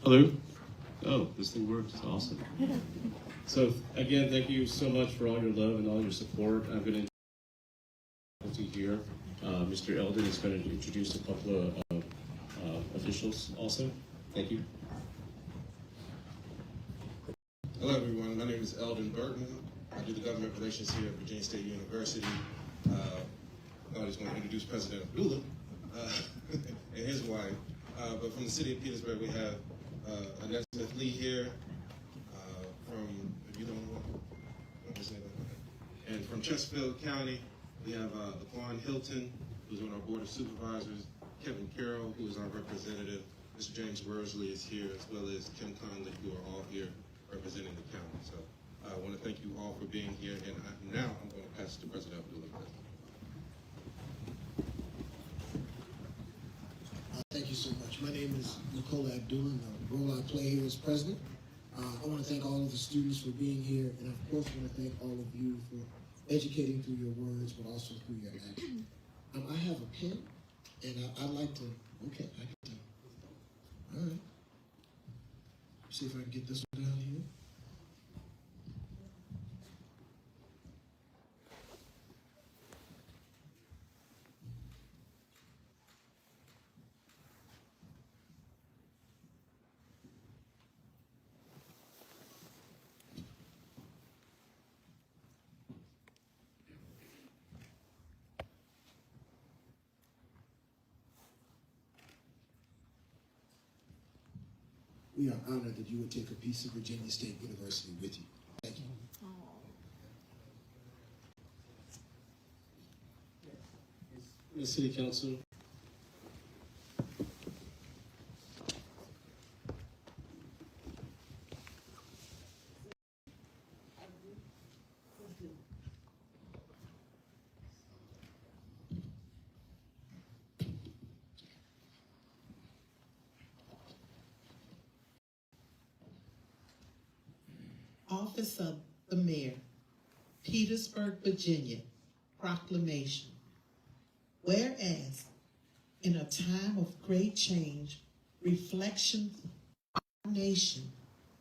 Hello? Oh, this thing works. Awesome. So again, thank you so much for all your love and all your support. I'm going to here. Mr. Eldon is going to introduce a couple of officials also. Thank you. Hello everyone, my name is Eldon Burton. I do the government relations here at Virginia State University. I just want to introduce President Abdullah and his wife. But from the city of Petersburg, we have Annette Smith-Lee here. From, if you don't know, and from Chesterfield County, we have Laquan Hilton, who's on our Board of Supervisors, Kevin Carroll, who is our representative, Mr. James Worsley is here, as well as Kim Conley, who are all here representing the county. So I want to thank you all for being here, and now I'm going to pass it to President Abdullah. Thank you so much. My name is Nicola Abdullah, and the role I play here as president. I want to thank all of the students for being here, and of course I want to thank all of you for educating through your words, but also through your action. I have a pen, and I'd like to, okay, I can do. All right. See if I can get this one down here. We are honored that you would take a piece of Virginia State University with you. Thank you. The City Council. Office of the Mayor, Petersburg, Virginia, proclamation. Whereas, in a time of great change, reflection of our nation,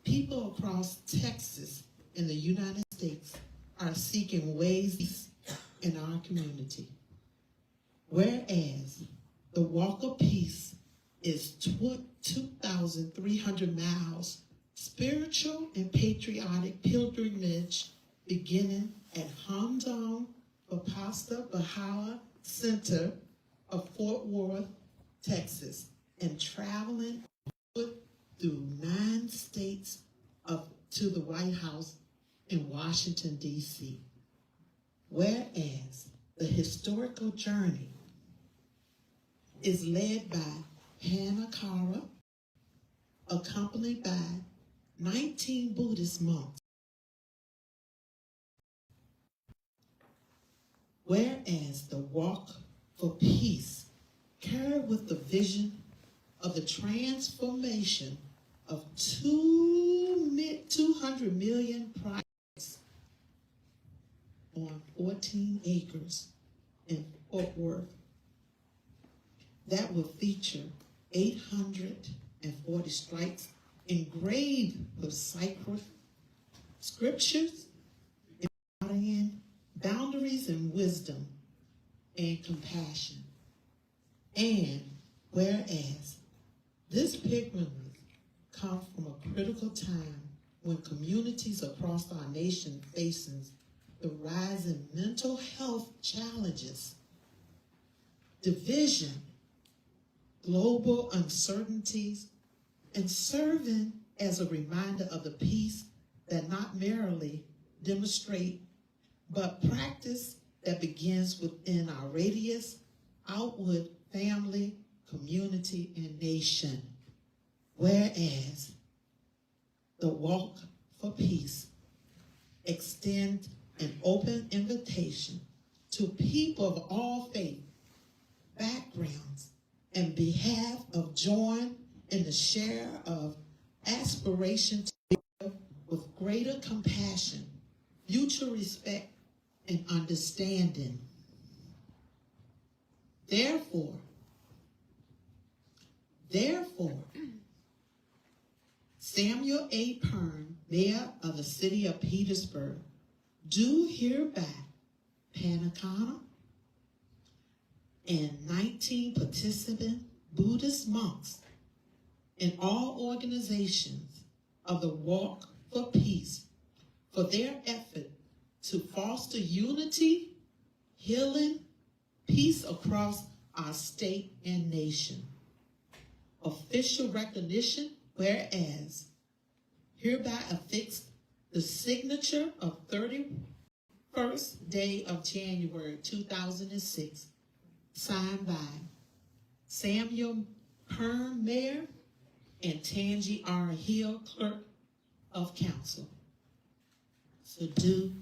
people across Texas and the United States are seeking ways in our community. Whereas, the Walk of Peace is 2,300 miles spiritual and patriotic pilgrimage beginning at Hamdon Bapasta Bahawa Center of Fort Worth, Texas, and traveling through 9 states to the White House in Washington, D.C. Whereas the historical journey is led by Hannah Kara, accompanied by 19 Buddhist monks. Whereas the Walk for Peace carried with the vision of the transformation of 200 million projects on 14 acres in Fort Worth that will feature 840 stripes engraved with sacred scriptures, embodying boundaries and wisdom and compassion. And whereas this pilgrimage comes from a critical time when communities across our nation facing the rising mental health challenges, division, global uncertainties, and serving as a reminder of the peace that not merely demonstrate, but practice that begins within our radius, outward, family, community, and nation. Whereas the Walk for Peace extends an open invitation to people of all faith, backgrounds, and behalf of join in the share of aspiration to live with greater compassion, mutual respect, and understanding. Therefore, Samuel A. Pern, Mayor of the City of Petersburg, do hereby Panakana and 19 participant Buddhist monks and all organizations of the Walk for Peace for their effort to foster unity, healing, peace across our state and nation. Official recognition, whereas hereby affixed the signature of 31st day of January 2006, signed by Samuel Pern, Mayor, and Tangi R. Hill, Clerk of Council. So do.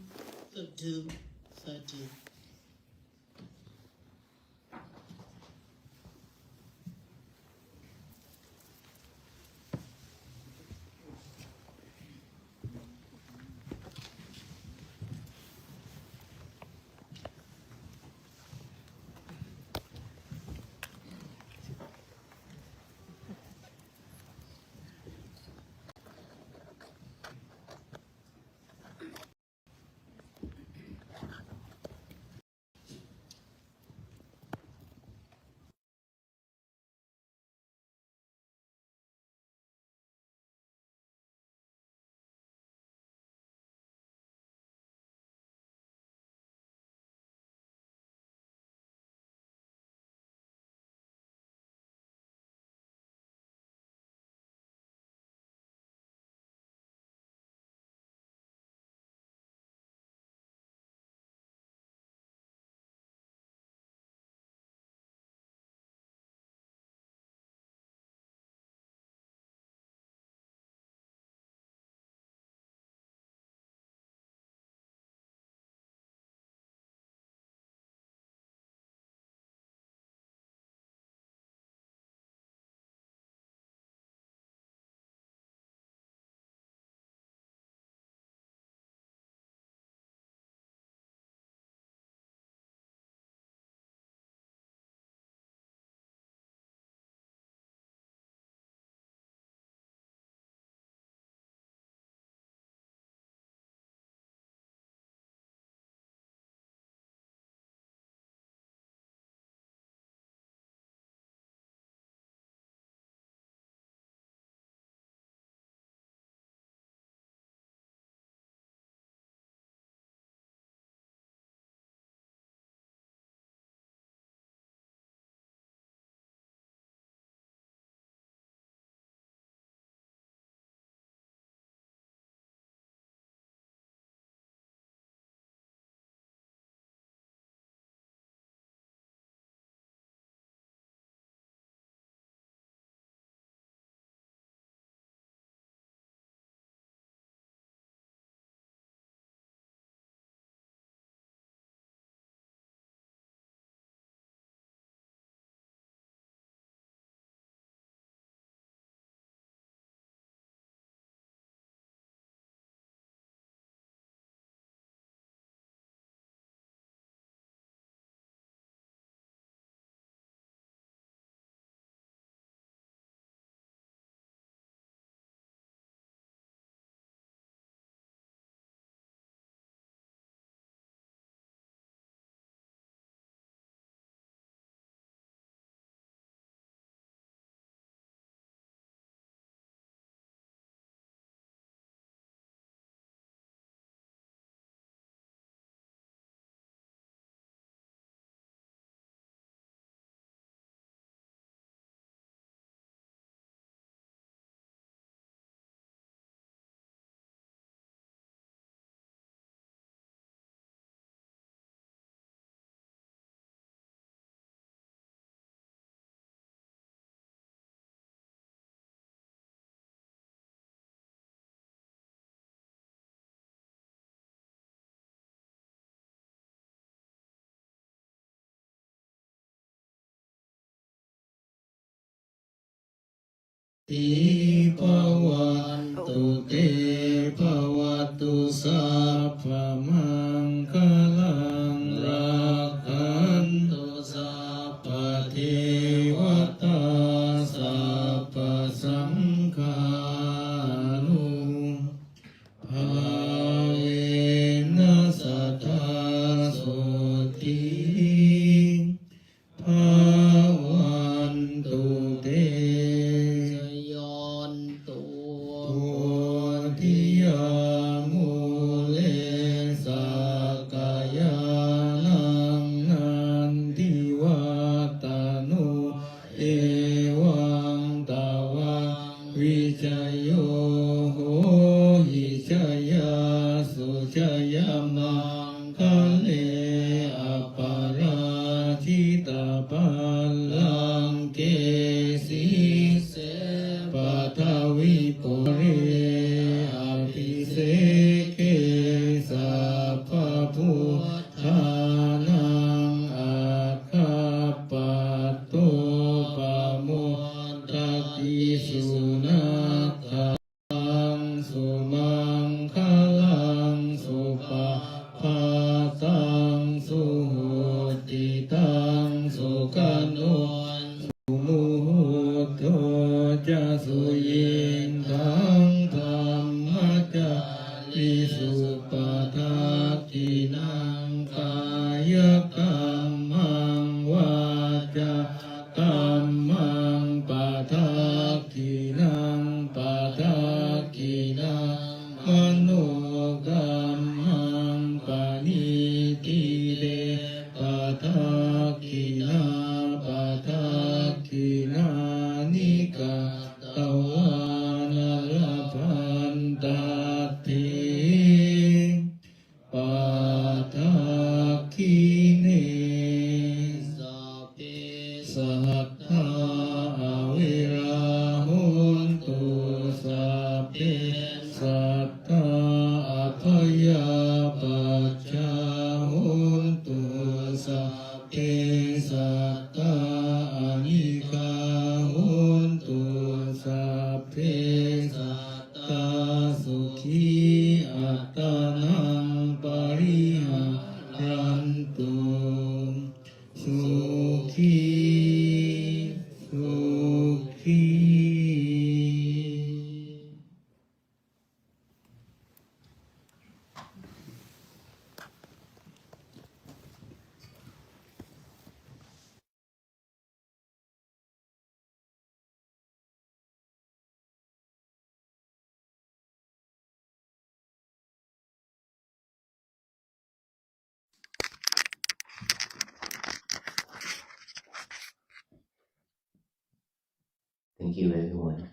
ติภวันตุเตภวตุสัพพมังคลังรักขันตุสัพพเทวตาสัพพสังฆา วิจโยโหหิชยาสุชยามังคะเลอปาราชิตาปัลลังเกสีเสปัทวิปุเรอภิเสเกสัพพพุทธานังอาคาปัตโตปะโมทติสุนัขตังสุมังคลังสุปะภาตังสุโหติตังสุขันโนมุโตจะสุยิงทังธรรมจาริสุปทากินังกายกรรมังวาจากรรมังปทากินังปทากินังมโนกรรมังปณิทิเดปทากินาปทากินานิกาตวานรพันตติปทาคิเนสัพเพสัทธาอวิราหุนตุสัพเพสัทธาอัพยาปัจจาหุนตุสัพเพสัทธาอนิกาหุนตุสัพเพสัทธาสุขีอัตตานังปริหารันตุสุขีสุขี Thank you, everyone.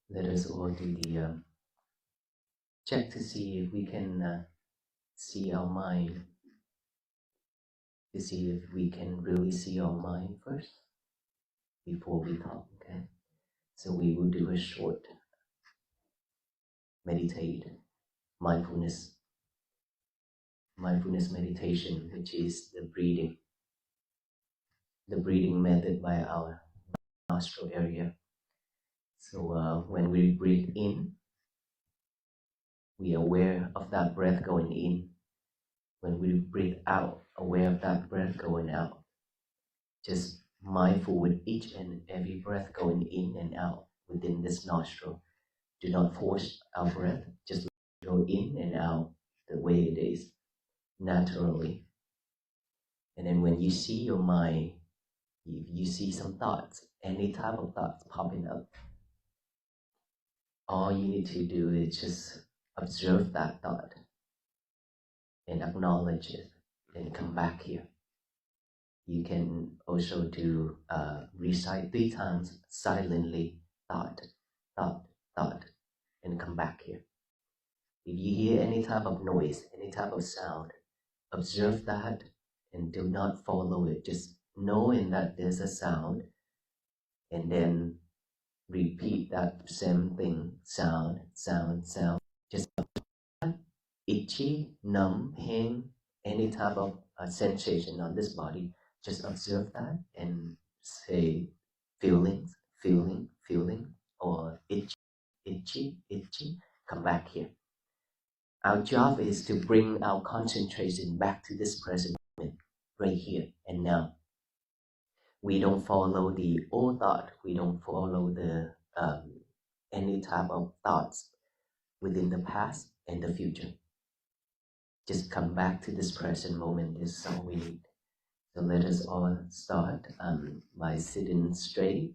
Let us all do the check to see if we can see our mind, to see if we can really see our mind first before we talk, okay? So we will do a short mindfulness meditation, which is the breathing method by our nostril area. So when we breathe in, we are aware of that breath going in. When we breathe out, aware of that breath going out. Just mindful with each and every breath going in and out within this nostril. Do not force our breath, just go in and out the way it is, naturally. And then when you see your mind, you see some thoughts, any type of thoughts popping up, all you need to do is just observe that thought and acknowledge it and come back here. You can also do recite 3 times silently, thought, and come back here. If you hear any type of noise, any type of sound, observe that and do not follow it. Just knowing that there's a sound and then repeat that same thing, sound. Just itchy, numb, pain, any type of sensation on this body, just observe that and say feeling, or itchy, come back here. Our job is to bring our concentration back to this present moment, right here and now. We don't follow the old thought, we don't follow the any type of thoughts within the past and the future. just come back to this present moment is all we need. So let us all start by sitting straight.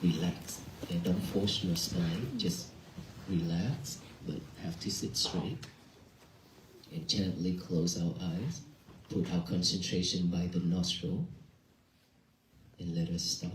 Relax. And don't force your spine. Just relax, but have to sit straight. And gently close our eyes. Put our concentration by the nostril. And let us start.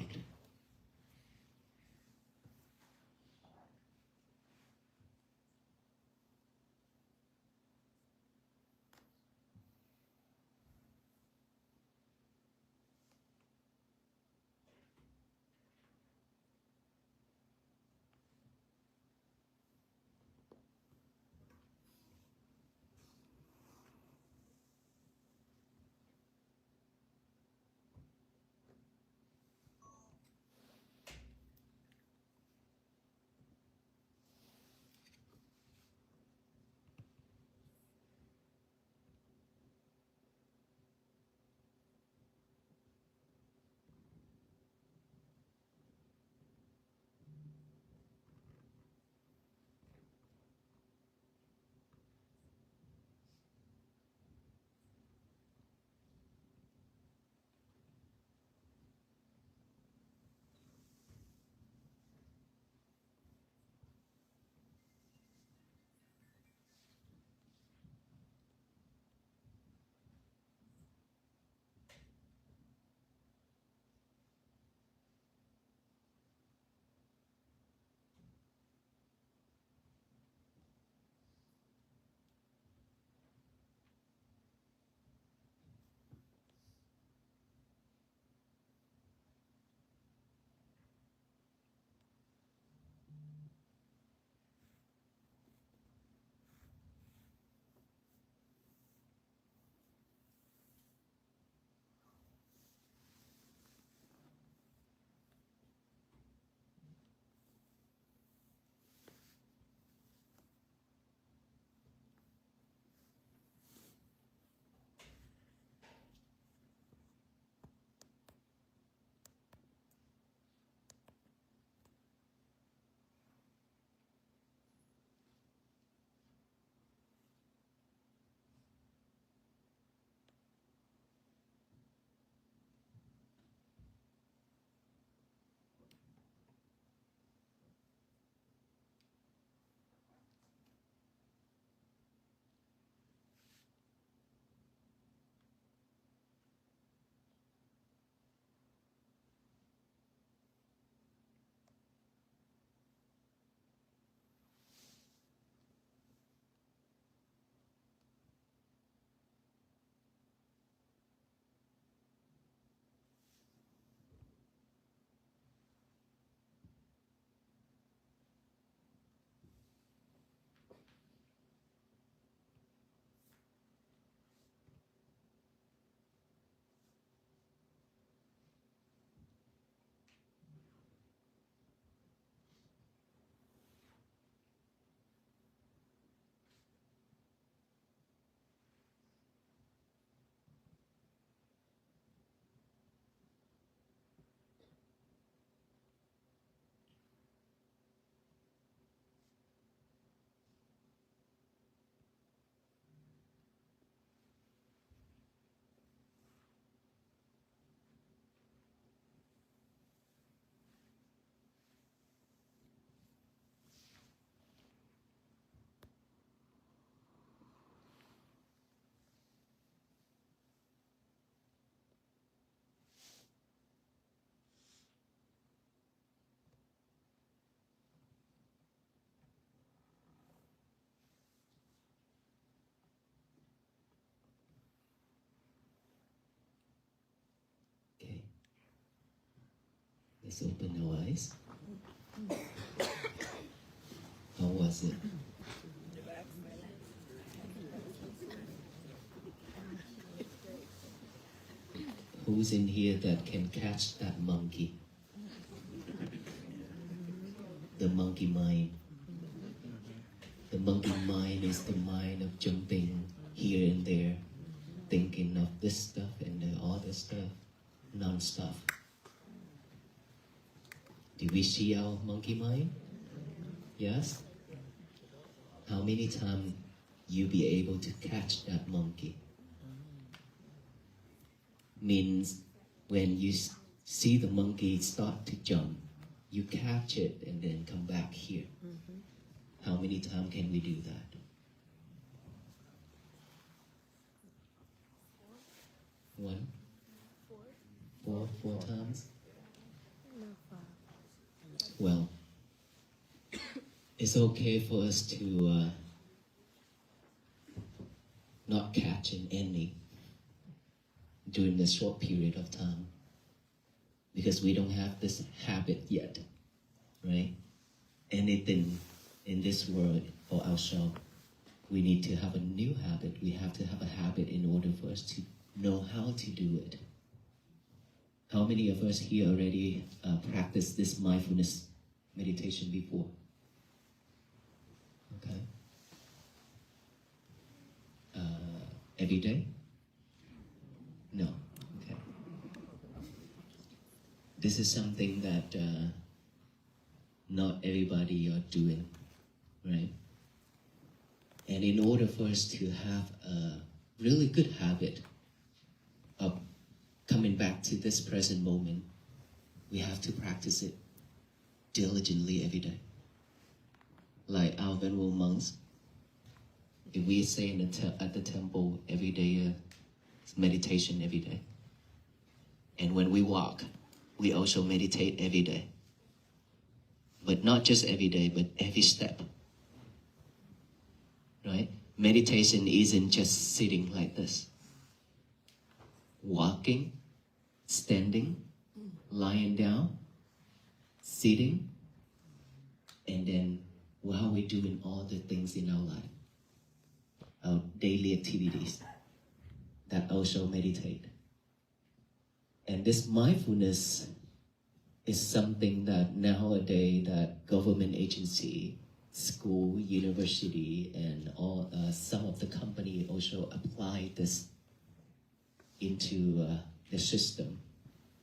Okay. Let's open our eyes. How was it? Who's in here that can catch that monkey? The monkey mind. The monkey mind is the mind of jumping here and there, thinking of this stuff and the other stuff, non-stop. Do we see our monkey mind? Yes? How many times you'll be able to catch that monkey. Means when you see the monkey start to jump, you catch it and then come back here. How many times can we do that? One? Four times? Well, it's okay for us to not catch an any during this short period of time, because we don't have this habit yet, right? Anything in this world for ourselves, we need to have a new habit. We have to have a habit in order for us to know how to do it. How many of us here already practiced this mindfulness meditation before? Okay. Every day? No. Okay. This is something that not everybody are doing, right? And in order for us to have a really good habit of coming back to this present moment, we have to practice it diligently every day. Like our venerable monks, if we say at the temple every day, meditation every day. And when we walk, we also meditate every day. But not just every day, but every step. Right? Meditation isn't just sitting like this. Walking, standing, lying down, sitting, and then while we're doing all the things in our life, our daily activities, that also meditate. And this mindfulness is something that nowadays that government agency, school, university, and all some of the company also apply this into the system,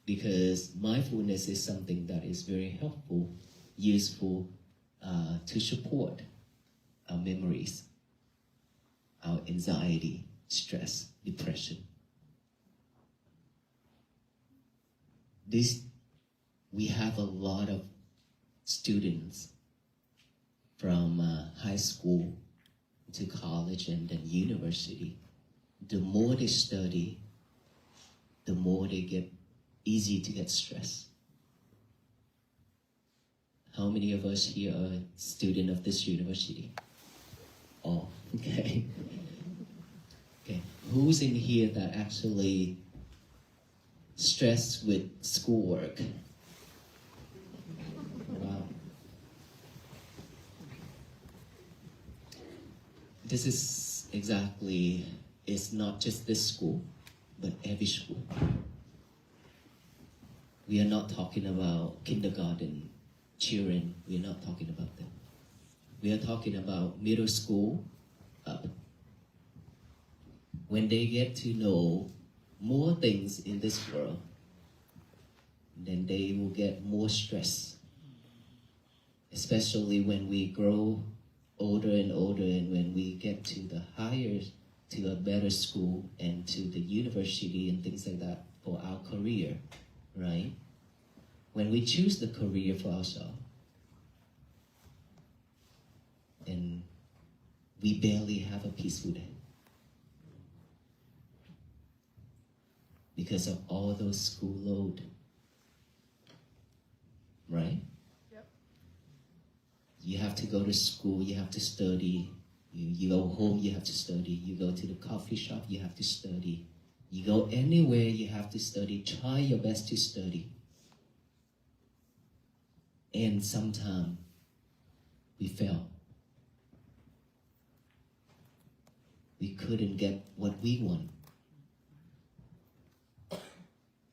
because mindfulness is something that is very helpful, useful to support our memories, our anxiety, stress, depression. We have a lot of students from high school to college and then university. The more they study, the more they get easy to get stressed. How many of us here are student of this university? Oh, okay. Okay, who's in here that actually stressed with schoolwork? Wow. This is exactly, it's not just this school, but every school. We are not talking about kindergarten children, we are not talking about them. We are talking about middle school up. When they get to know more things in this world, then they will get more stress. Especially when we grow older and older, and when we get to the higher, to a better school and to the university and things like that for our career, right? When we choose the career for ourselves, and we barely have a peaceful day because of all those school load, right? Yep. You have to go to school, you have to study. You go home, you have to study. You go to the coffee shop, you have to study. You go anywhere, you have to study. Try your best to study. And sometimes we fail. We couldn't get what we want.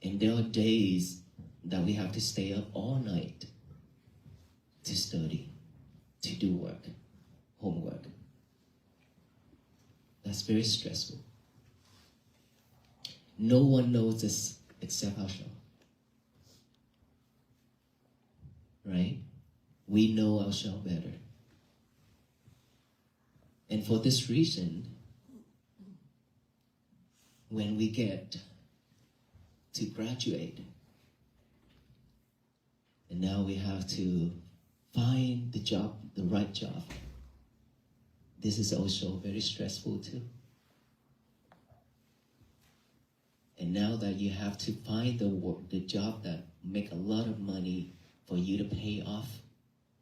And there are days that we have to stay up all night to study, to do work, homework. That's very stressful. No one knows this except ourselves. Right? We know ourselves better. And for this reason, when we get to graduate, and now we have to find the job, the right job. This is also very stressful too. And now that you have to find the job that make a lot of money for you to pay off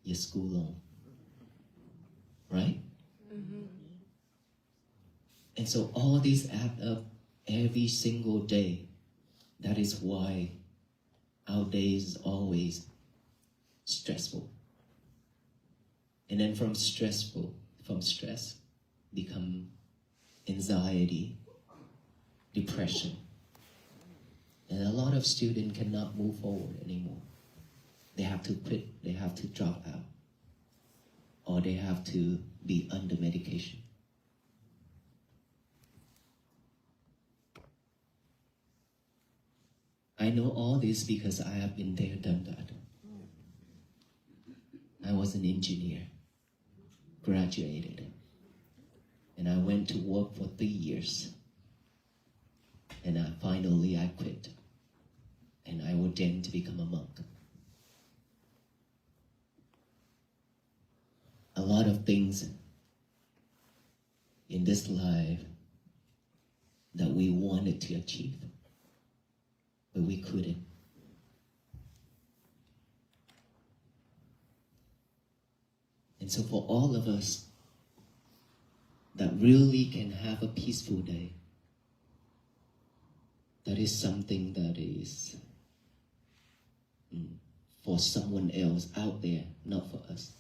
your school loan, right? Mm-hmm. And so all these add up every single day. That is why our days is always stressful. And then from stress become anxiety, depression. And a lot of students cannot move forward anymore. They have to quit, they have to drop out, or they have to be under medication. I know all this because I have been there, done that. I was an engineer, graduated, and I went to work for 3 years. And finally I quit, and I ordained to become a monk. A lot of things in this life that we wanted to achieve, but we couldn't. And so for all of us that really can have a peaceful day, that is something that is for someone else out there, not for us.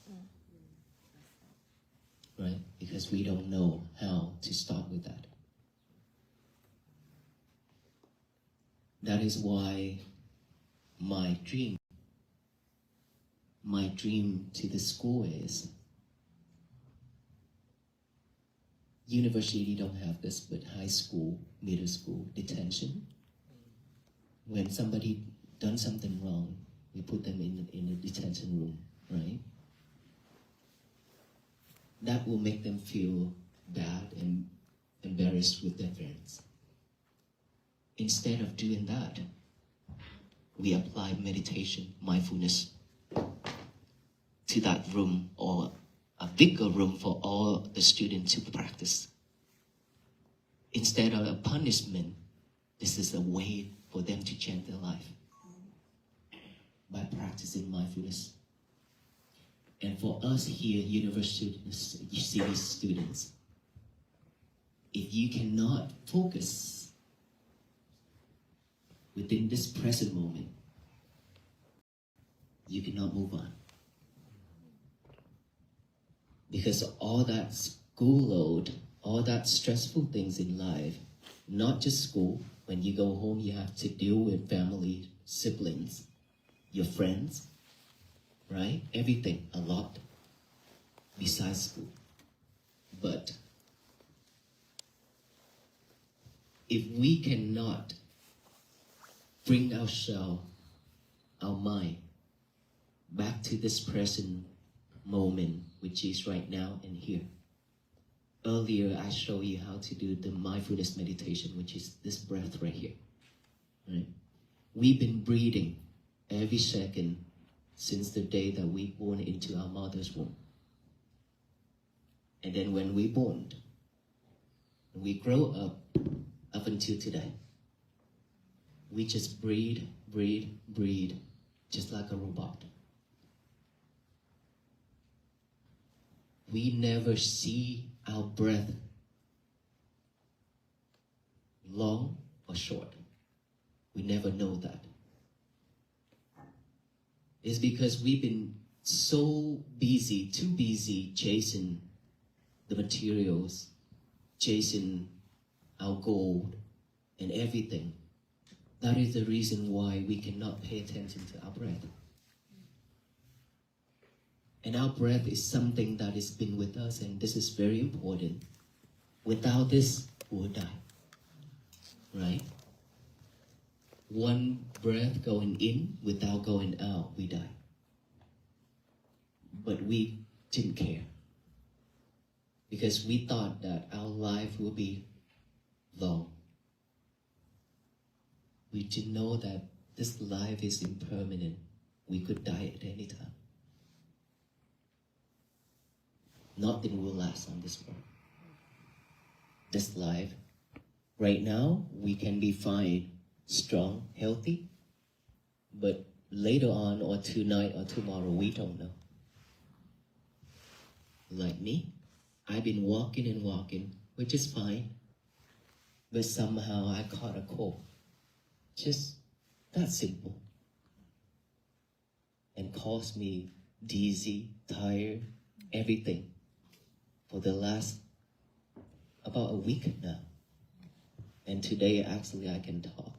Right? Because we don't know how to start with that. That is why my dream to the school is, university don't have this, but high school, middle school, detention. When somebody done something wrong, we put them in a detention room, right? That will make them feel bad and embarrassed with their friends. Instead of doing that, we apply meditation, mindfulness to that room, or a bigger room for all the students to practice. Instead of a punishment, this is a way for them to change their life by practicing mindfulness. And for us here, university students, if you cannot focus within this present moment, you cannot move on. Because all that school load, all that stressful things in life, not just school, when you go home, you have to deal with family, siblings, your friends, right? Everything, a lot, besides school. But if we cannot bring ourselves, our mind, back to this present moment, which is right now and here. Earlier, I showed you how to do the mindfulness meditation, which is this breath right here. Right? We've been breathing every second since the day that we born into our mother's womb. And then when we born, we grow up until today. We just breathe, just like a robot. We never see our breath long or short. We never know that. It's because we've been so busy, too busy chasing the materials, chasing our goal and everything. That is the reason why we cannot pay attention to our breath. And our breath is something that has been with us, and this is very important. Without this, we'll die. Right? One breath going in, without going out, we die. But we didn't care. because we thought that our life will be long. We didn't know that this life is impermanent. We could die at any time. Nothing will last on this world. This life, right now, we can be fine, strong, healthy, but later on or tonight or tomorrow, we don't know. Like me, I've been walking and walking, which is fine, but somehow I caught a cold. Just that simple. And caused me dizzy, tired, everything for the last about a week now. And today actually I can talk.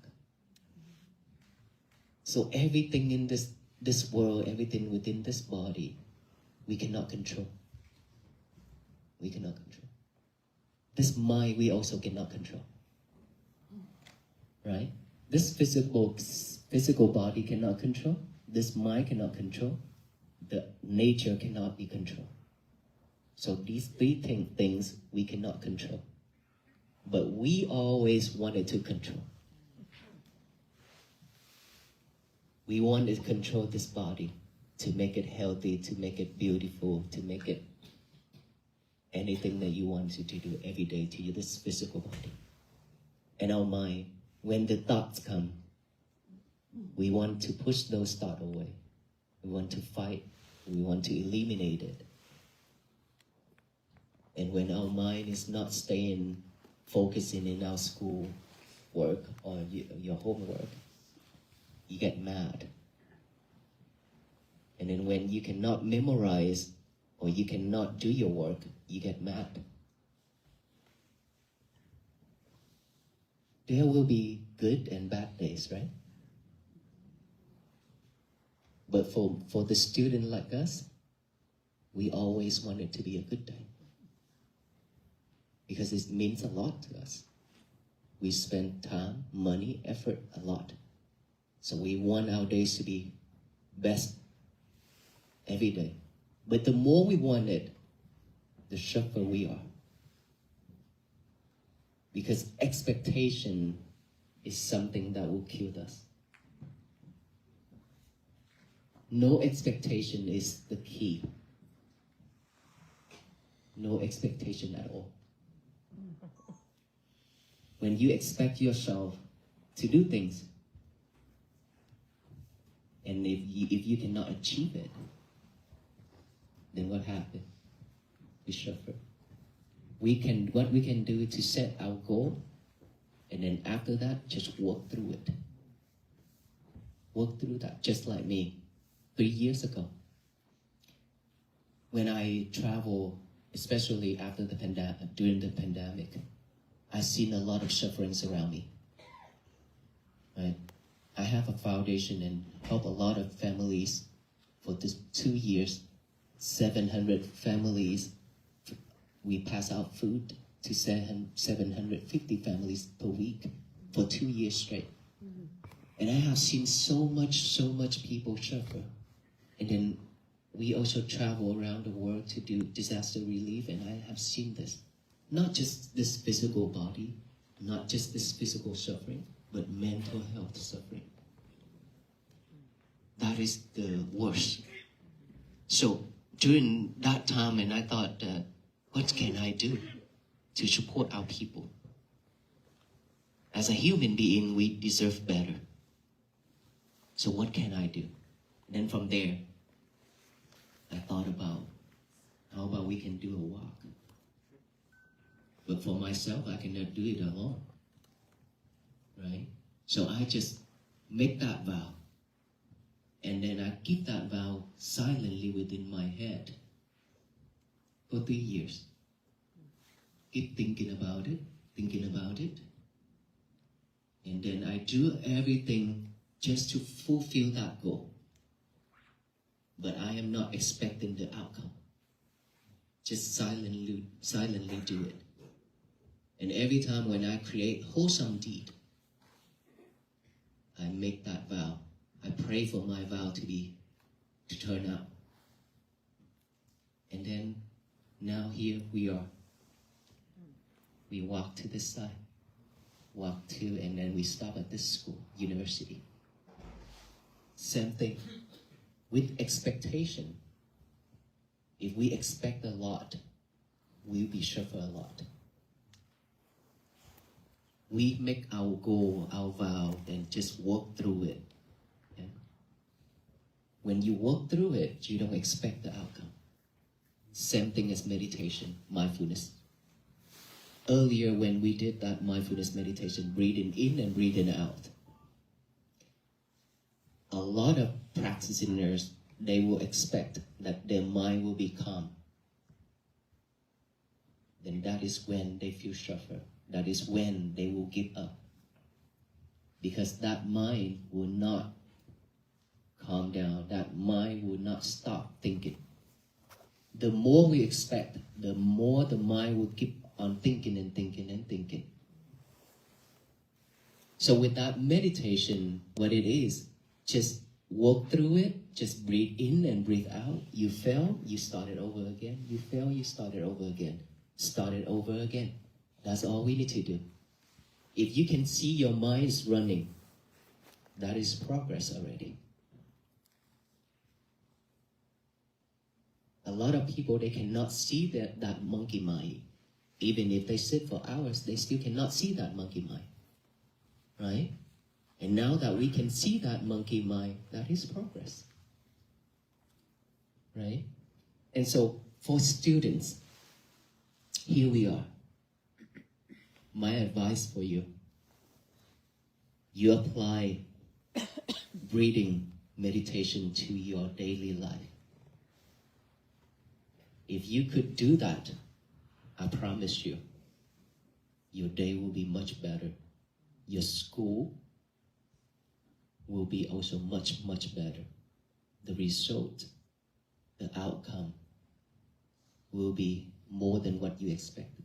So everything in this world, everything within this body, we cannot control. We cannot control. This mind we also cannot control. Right? This physical body cannot control. This mind cannot control. The nature cannot be controlled. So these three things we cannot control. But we always wanted to control. We wanted to control this body, to make it healthy, to make it beautiful, to make it anything that you wanted to do every day to this physical body. And our mind, when the thoughts come, we want to push those thoughts away. We want to fight. We want to eliminate it. And when our mind is not focusing in our school work or your homework, you get mad. And then when you cannot memorize or you cannot do your work, you get mad. There will be good and bad days, right? But for the student like us, we always want it to be a good day. Because it means a lot to us. We spend time, money, effort a lot. So we want our days to be best every day. But the more we want it, the suffer we are. Because expectation is something that will kill us. No expectation is the key. No expectation at all. When you expect yourself to do things, and if you cannot achieve it, then what happens? We suffer. What we can do to set our goal, and then after that, just work through it. Work through that, just like me. 3 years ago, when I travel, especially after the during the pandemic, I've seen a lot of sufferings around me. Right? I have a foundation and help a lot of families for this 2 years, 700 families. We pass out food to 750 families per week for 2 years straight. And I have seen so much people suffer. And then we also travel around the world to do disaster relief, and I have seen this. Not just this physical body, not just this physical suffering, but mental health suffering. That is the worst. So during that time, and I thought that, what can I do to support our people? As a human being, we deserve better. So what can I do? And then from there, I thought about, how about we can do a walk? But for myself, I cannot do it alone, right? So I just make that vow. And then I keep that vow silently within my head for 3 years. Keep thinking about it. And then I do everything just to fulfill that goal. But I am not expecting the outcome. Just silently do it. And every time when I create wholesome deed, I make that vow. I pray for my vow to turn out. And then now here we are, We walk to this side, walk to, and then we stop at this school, university. Same thing with expectation. If we expect a lot, we'll be suffer a lot. We make our goal, our vow, and just walk through it. Yeah? When you walk through it, you don't expect the outcome. Same thing as meditation, mindfulness. Earlier when we did that mindfulness meditation, breathing in and breathing out, a lot of practitioners, they will expect that their mind will be calm. Then that is when they feel suffer. That is when they will give up. Because that mind will not calm down. That mind will not stop thinking. The more we expect, the more the mind will keep on thinking and thinking and thinking. So with that meditation, what it is, just walk through it, just breathe in and breathe out. You fail, you start it over again. You fail, you start it over again. Start it over again. That's all we need to do. If you can see your mind is running, that is progress already. A lot of people, they cannot see that monkey mind. Even if they sit for hours, they still cannot see that monkey mind. Right? And now that we can see that monkey mind, that is progress. Right? And so for students, here we are. My advice for you, you apply breathing meditation to your daily life. If you could do that, I promise you, your day will be much better. Your school will be also much, much better. The result, the outcome will be more than what you expected.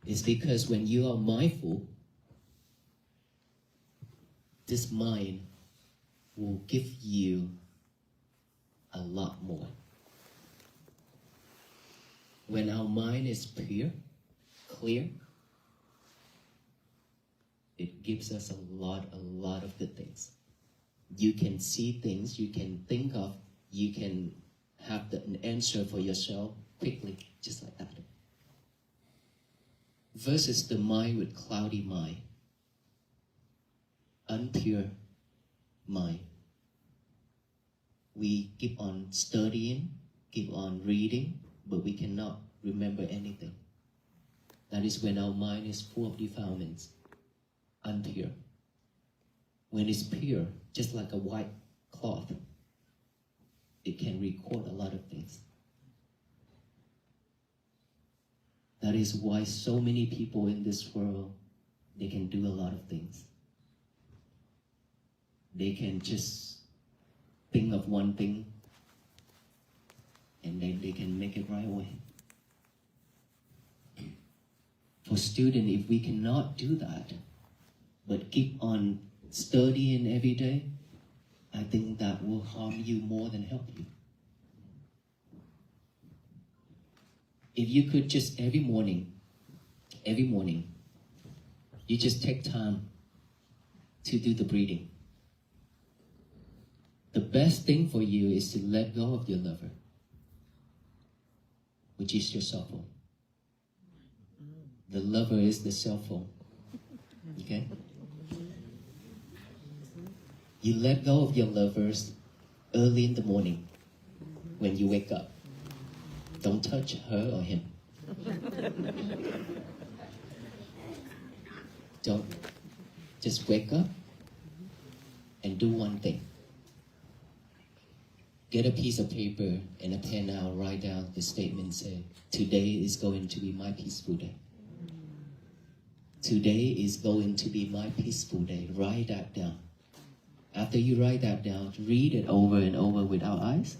It's because when you are mindful, this mind will give you a lot more. When our mind is pure, clear, it gives us a lot of good things. You can see things, you can think of, you can have an answer for yourself quickly, just like that. Versus the mind with cloudy mind, unpure mind. We keep on studying, keep on reading, but we cannot remember anything. That is when our mind is full of defilements, unpure. When it's pure, just like a white cloth, it can record a lot of things. That is why so many people in this world, they can do a lot of things. They can just think of one thing, and then they can make it right away. For students, if we cannot do that, but keep on studying every day, I think that will harm you more than help you. If you could just every morning, you just take time to do the breathing. The best thing for you is to let go of your lover, which is your cell phone. The lover is the cell phone. Okay? You let go of your lovers early in the morning when you wake up. Don't touch her or him. Don't. Just wake up and do one thing. Get a piece of paper and a pen out, write down the statement, say, today is going to be my peaceful day. Today is going to be my peaceful day. Write that down. After you write that down, read it over and over with our eyes,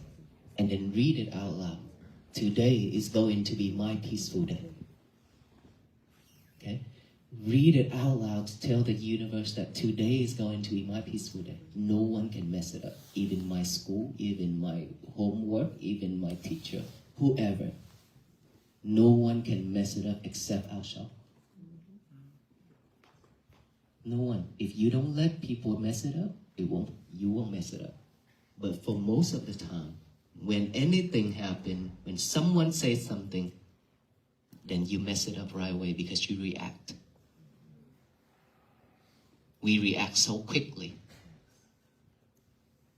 and then read it out loud. Today is going to be my peaceful day. Okay? Read it out loud to tell the universe that today is going to be my peaceful day. No one can mess it up. Even my school, even my homework, even my teacher, whoever. No one can mess it up except ourselves. No one. If you don't let people mess it up, you won't mess it up. But for most of the time, when anything happens, when someone says something, then you mess it up right away because you react. We react so quickly.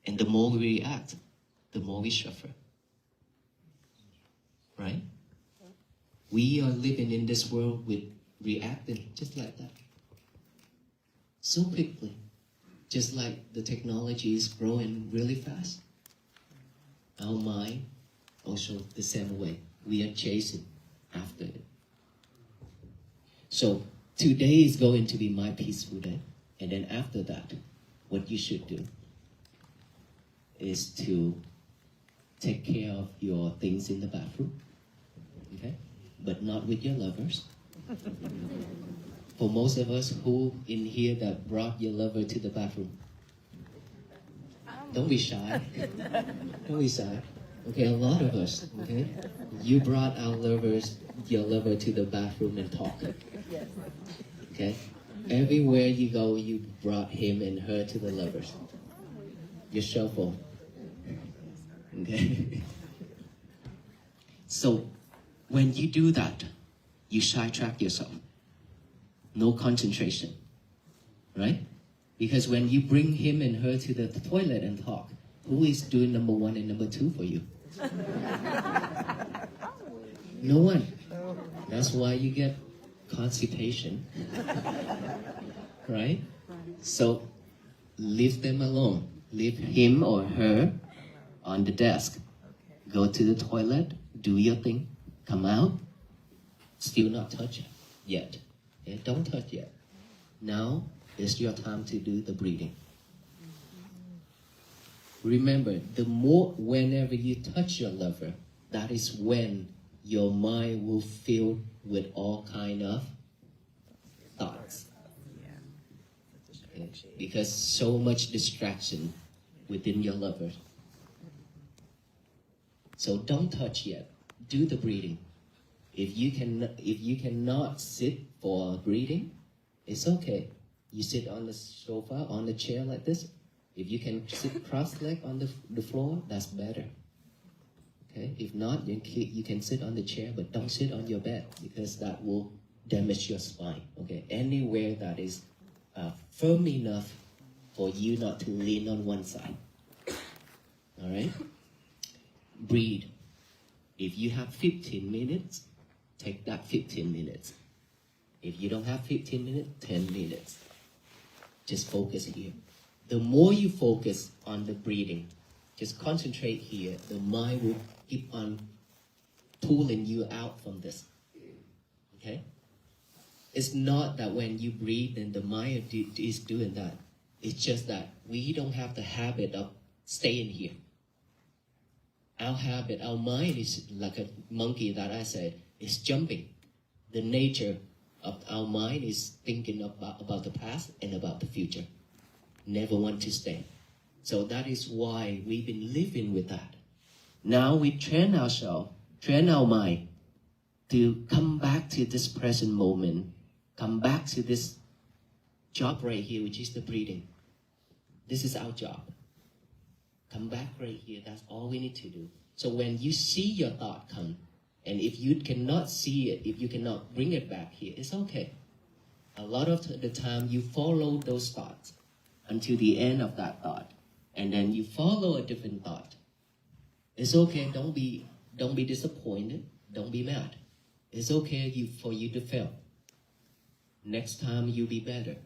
And the more we react, the more we suffer. Right? We are living in this world with reacting just like that. So quickly. Just like the technology is growing really fast. Our mind also the same way. We are chasing after it. So today is going to be my peaceful day. And then after that, what you should do is to take care of your things in the bathroom. Okay? But not with your lovers. For most of us, who in here that brought your lover to the bathroom? Don't be shy. Don't be shy. Okay, a lot of us, okay? You brought your lover to the bathroom and talk. Okay? Everywhere you go, you brought him and her to the lovers. Your cell phone. Okay? So, when you do that, you sidetrack yourself. No concentration. Right? Because when you bring him and her to the toilet and talk, who is doing number 1 and number 2 for you? No one. That's why you get constipation. Right? So, leave them alone. Leave him or her on the desk. Go to the toilet, do your thing, come out, still not touch yet. Yeah, don't touch yet. Now is your time to do the breathing. Remember, whenever you touch your lover, that is when your mind will fill with all kind of thoughts. Okay? Because so much distraction within your lover. So don't touch yet. Do the breathing. If you cannot sit for breathing, it's okay. You sit on the sofa, on the chair like this. If you can sit cross-legged on the floor, that's better. Okay. If not, you can sit on the chair, but don't sit on your bed because that will damage your spine. Okay. Anywhere that is firm enough for you not to lean on one side. All right. Breathe. If you have 15 minutes, take that 15 minutes. If you don't have 15 minutes, 10 minutes. Just focus here. The more you focus on the breathing, just concentrate here, the mind will keep on pulling you out from this. Okay? It's not that when you breathe and the mind is doing that. It's just that we don't have the habit of staying here. Our mind is like a monkey that I said, is jumping. The nature of our mind is thinking about the past and about the future. Never want to stay. So that is why we've been living with that. Now we train our mind to come back to this present moment, come back to this job right here, which is the breathing. This is our job. Come back right here, that's all we need to do. So when you see your thought come, and if you cannot see it, if you cannot bring it back here, it's okay. A lot of the time you follow those thoughts until the end of that thought. And then you follow a different thought. It's okay, don't be disappointed, don't be mad. It's okay for you to fail. Next time you'll be better.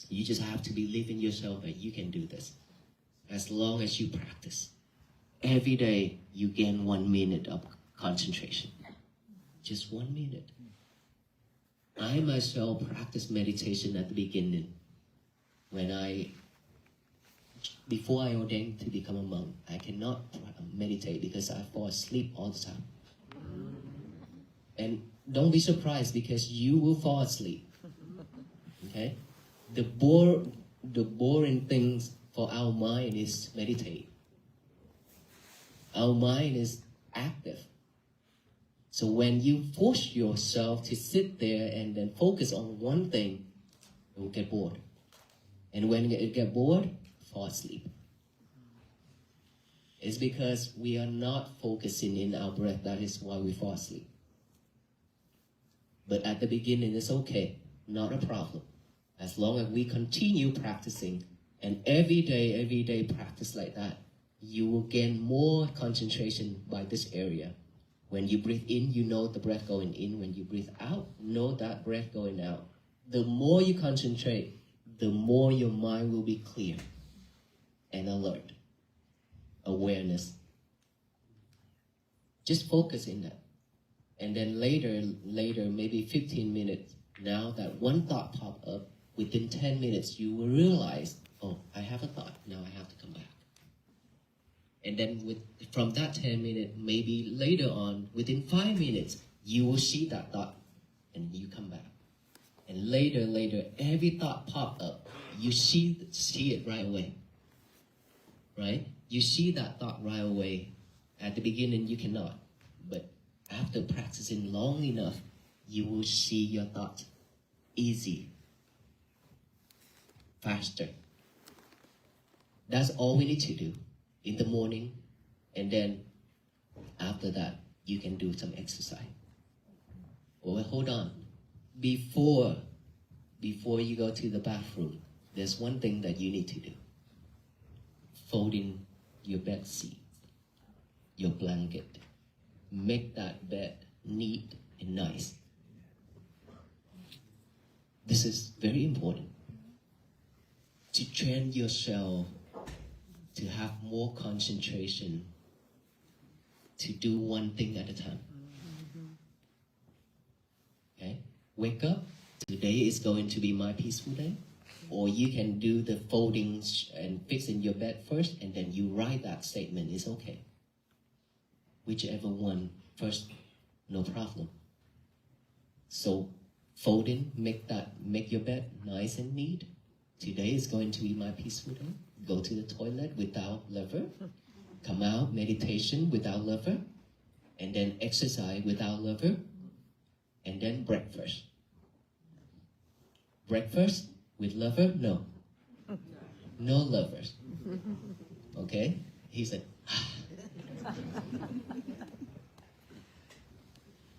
You just have to believe in yourself that you can do this. As long as you practice. Every day you gain 1 minute of concentration. Just 1 minute. I myself practiced meditation at the beginning. Before I ordained to become a monk, I cannot meditate because I fall asleep all the time. And don't be surprised because you will fall asleep. Okay? The boring things for our mind is meditate. Our mind is active. So when you force yourself to sit there and then focus on one thing, you will get bored. And when you get bored, fall asleep. It's because we are not focusing in our breath. That is why we fall asleep. But at the beginning, it's okay. Not a problem. As long as we continue practicing, and every day practice like that, you will gain more concentration by this area. When you breathe in, you know the breath going in. When you breathe out, know that breath going out. The more you concentrate, the more your mind will be clear and alert. Awareness. Just focus in that. And then later, maybe 15 minutes, now that one thought pop up, within 10 minutes, you will realize, oh, I have a thought, now I have to come back. And then from that 10 minutes, maybe later on, within 5 minutes, you will see that thought, and you come back. And later, every thought pop up, you see it right away. Right? You see that thought right away. At the beginning, you cannot. But after practicing long enough, you will see your thoughts easy, faster. That's all we need to do in the morning. And then after that, you can do some exercise. Well, hold on. Before you go to the bathroom, there's one thing that you need to do. Folding your bed sheet, your blanket. Make that bed neat and nice. This is very important. To train yourself to have more concentration, to do one thing at a time. Okay? Wake up. Today is going to be my peaceful day. Or you can do the folding and fixing your bed first, and then you write that statement. It's okay. Whichever one first, no problem. So folding, make your bed nice and neat. Today is going to be my peaceful day. Go to the toilet without lever. Come out, meditation without lever. And then exercise without lever. And then breakfast. Breakfast with lover? No. No lovers. Okay? He said,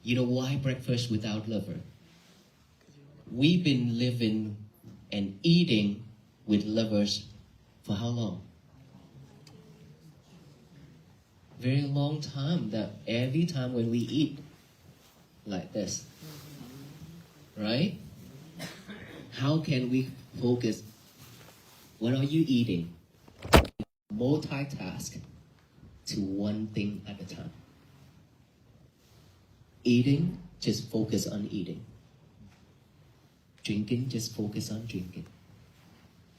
you know why breakfast without lover? We've been living and eating with lovers for how long? Very long time. That every time when we eat like this, right? How can we focus? What are you eating? Multitask to one thing at a time. Eating, just focus on eating. Drinking, just focus on drinking.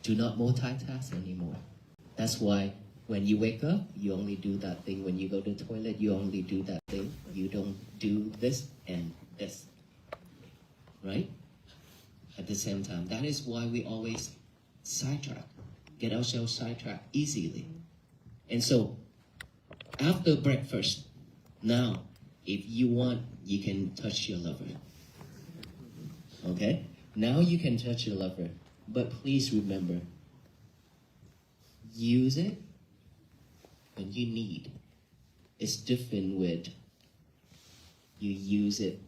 Do not multitask anymore. That's why when you wake up, you only do that thing. When you go to the toilet, you only do that thing. You don't do this and this. Right? At the same time. That is why we always sidetrack, get ourselves sidetracked easily. And so, after breakfast, now, if you want, you can touch your lover. Okay? Now you can touch your lover. But please remember, use it when you need. It's different with you use it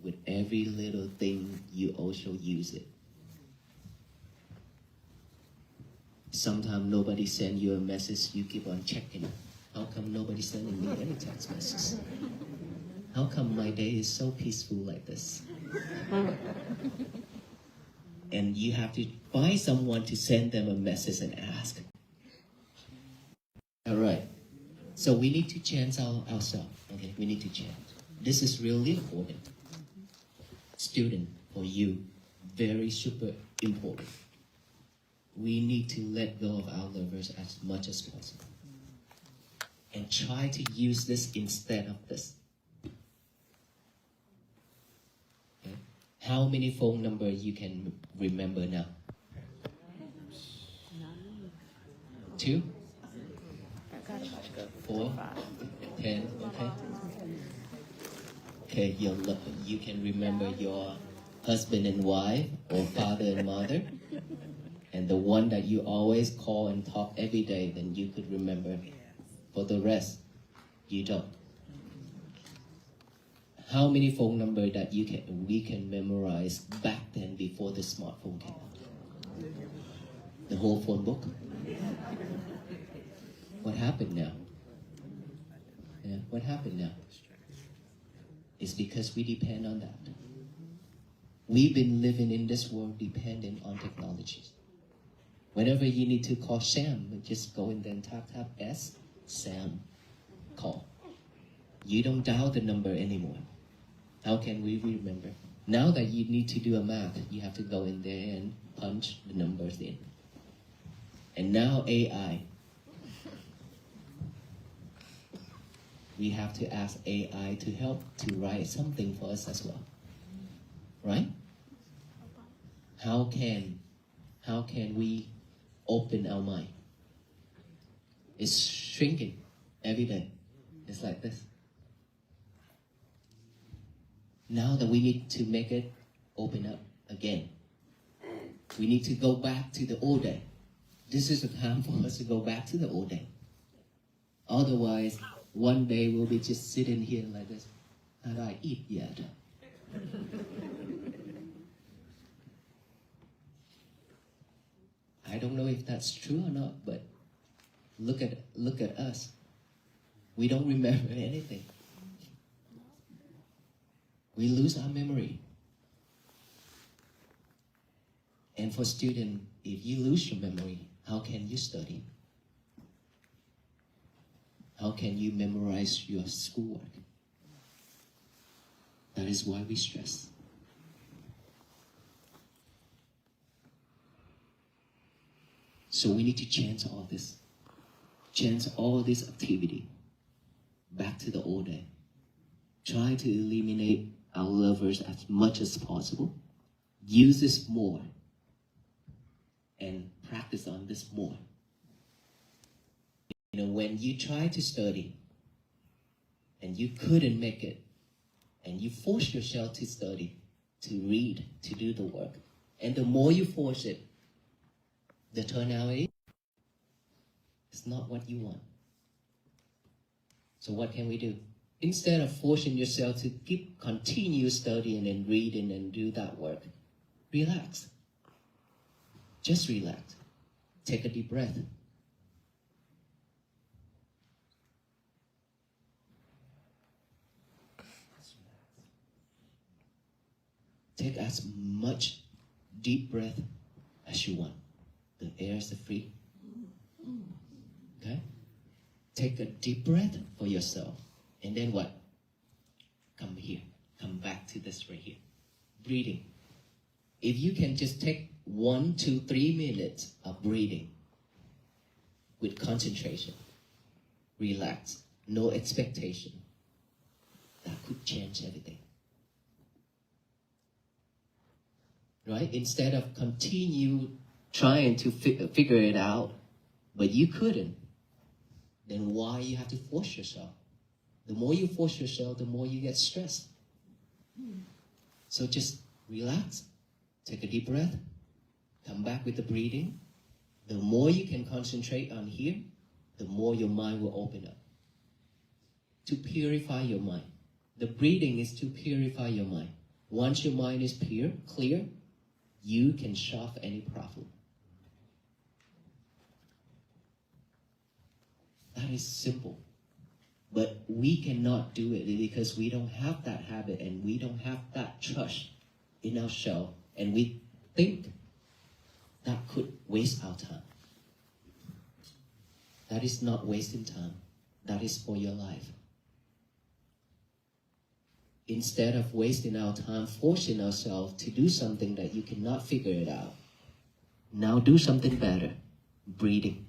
with every little thing, you also use it. Sometimes nobody send you a message, you keep on checking. How come nobody sending me any text messages? How come my day is so peaceful like this? And you have to find someone to send them a message and ask. All right. So we need to change ourselves. Okay, we need to change. This is really important. Student, for you, very super important. We need to let go of our lovers as much as possible. And try to use this instead of this. Okay? How many phone numbers you can remember now? 2? 4? 10? Okay. Okay, you can remember your husband and wife, or father and mother, and the one that you always call and talk every day, then you could remember. For the rest, you don't. How many phone numbers that we can memorize back then before the smartphone came out? The whole phone book? What happened now? Yeah, what happened now? It's because we depend on that. We've been living in this world dependent on technologies. Whenever you need to call Sam, just go in there and tap S, Sam, call. You don't dial the number anymore. How can we remember? Now that you need to do a math, you have to go in there and punch the numbers in. And now AI. We have to ask AI to help to write something for us as well. Right? How can we open our mind? It's shrinking every day. It's like this. Now that we need to make it open up again. We need to go back to the old day. This is the time for us to go back to the old day. Otherwise, one day we'll be just sitting here like this. Have I eat yet? I don't know if that's true or not, but look at us. We don't remember anything. We lose our memory. And for students, if you lose your memory, how can you study? How can you memorize your schoolwork? That is why we stress. So we need to change all this. Change all this activity back to the old day. Try to eliminate our lovers as much as possible. Use this more. And practice on this more. You know, when you try to study and you couldn't make it, and you force yourself to study, to read, to do the work, and the more you force it, the turnout is not what you want. So what can we do? Instead of forcing yourself to continue studying and reading and do that work, relax. Just relax. Take a deep breath. Take as much deep breath as you want. The air is free. Okay? Take a deep breath for yourself. And then what? Come here. Come back to this right here. Breathing. If you can just take 1 to 3 minutes of breathing with concentration, relax, no expectation, that could change everything. Right? Instead of continue trying to figure it out, but you couldn't, then why you have to force yourself? The more you force yourself, the more you get stressed. So just relax, take a deep breath, come back with the breathing. The more you can concentrate on here, the more your mind will open up. To purify your mind. The breathing is to purify your mind. Once your mind is pure, clear, you can solve any problem. That is simple. But we cannot do it because we don't have that habit and we don't have that trust in ourselves, and we think that could waste our time. That is not wasting time. That is for your life. Instead of wasting our time forcing ourselves to do something that you cannot figure it out, now do something better. Breathing.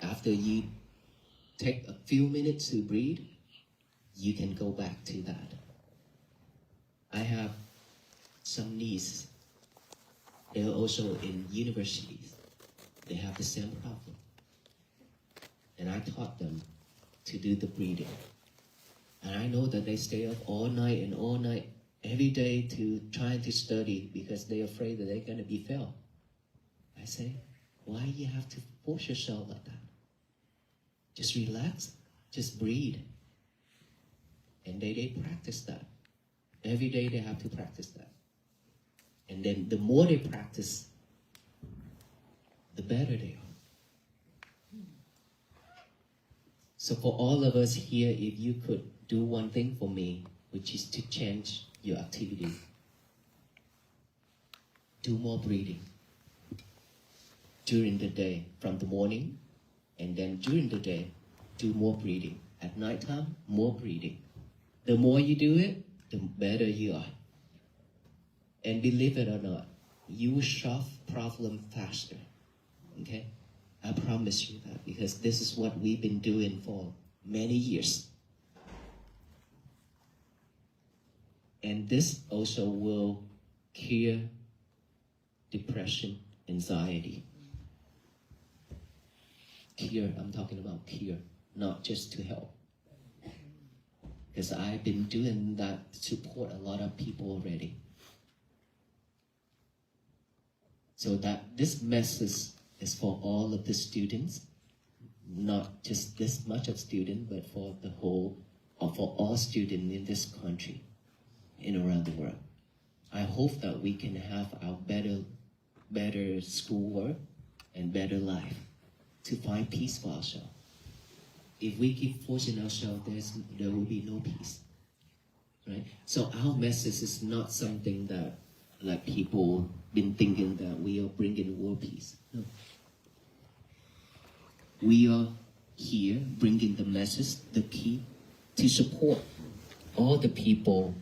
After you take a few minutes to breathe, you can go back to that. I have some nieces. They're also in universities. They have the same problem. And I taught them to do the breathing. And I know that they stay up all night and all night every day to try to study because they're afraid that they're going to be failed. I say, why you have to force yourself like that? Just relax, just breathe. And they practice that. Every day they have to practice that. And then the more they practice, the better they are. So for all of us here, if you could do one thing for me, which is to change your activity. Do more breathing during the day, from the morning, and then during the day, do more breathing. At nighttime, more breathing. The more you do it, the better you are. And believe it or not, you will solve problem faster. Okay? I promise you that, because this is what we've been doing for many years. And this also will cure depression, anxiety. Cure, I'm talking about cure, not just to help. Because I've been doing that to support a lot of people already. So that this message is for all of the students, not just this much of students, but for the whole, or for all students in this country and around the world. I hope that we can have our better schoolwork and better life to find peace for ourselves. If we keep forcing ourselves, there will be no peace, right? So our message is not something that, like, people been thinking that we are bringing world peace. No. We are here bringing the message, the key, to support all the people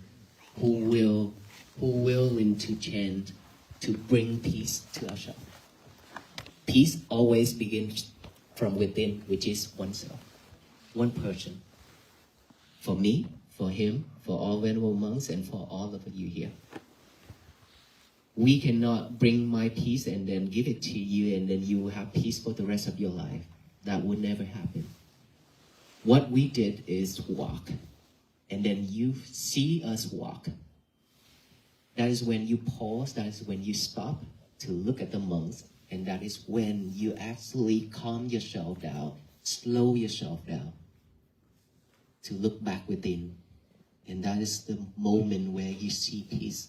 who willing to change, to bring peace to ourselves. Peace always begins from within, which is oneself, one person. For me, for him, for all venerable monks, and for all of you here. We cannot bring my peace and then give it to you and then you will have peace for the rest of your life. That would never happen. What we did is walk. And then you see us walk. That is when you pause, that is when you stop to look at the monks, and that is when you actually calm yourself down, slow yourself down, to look back within. And that is the moment where you see peace.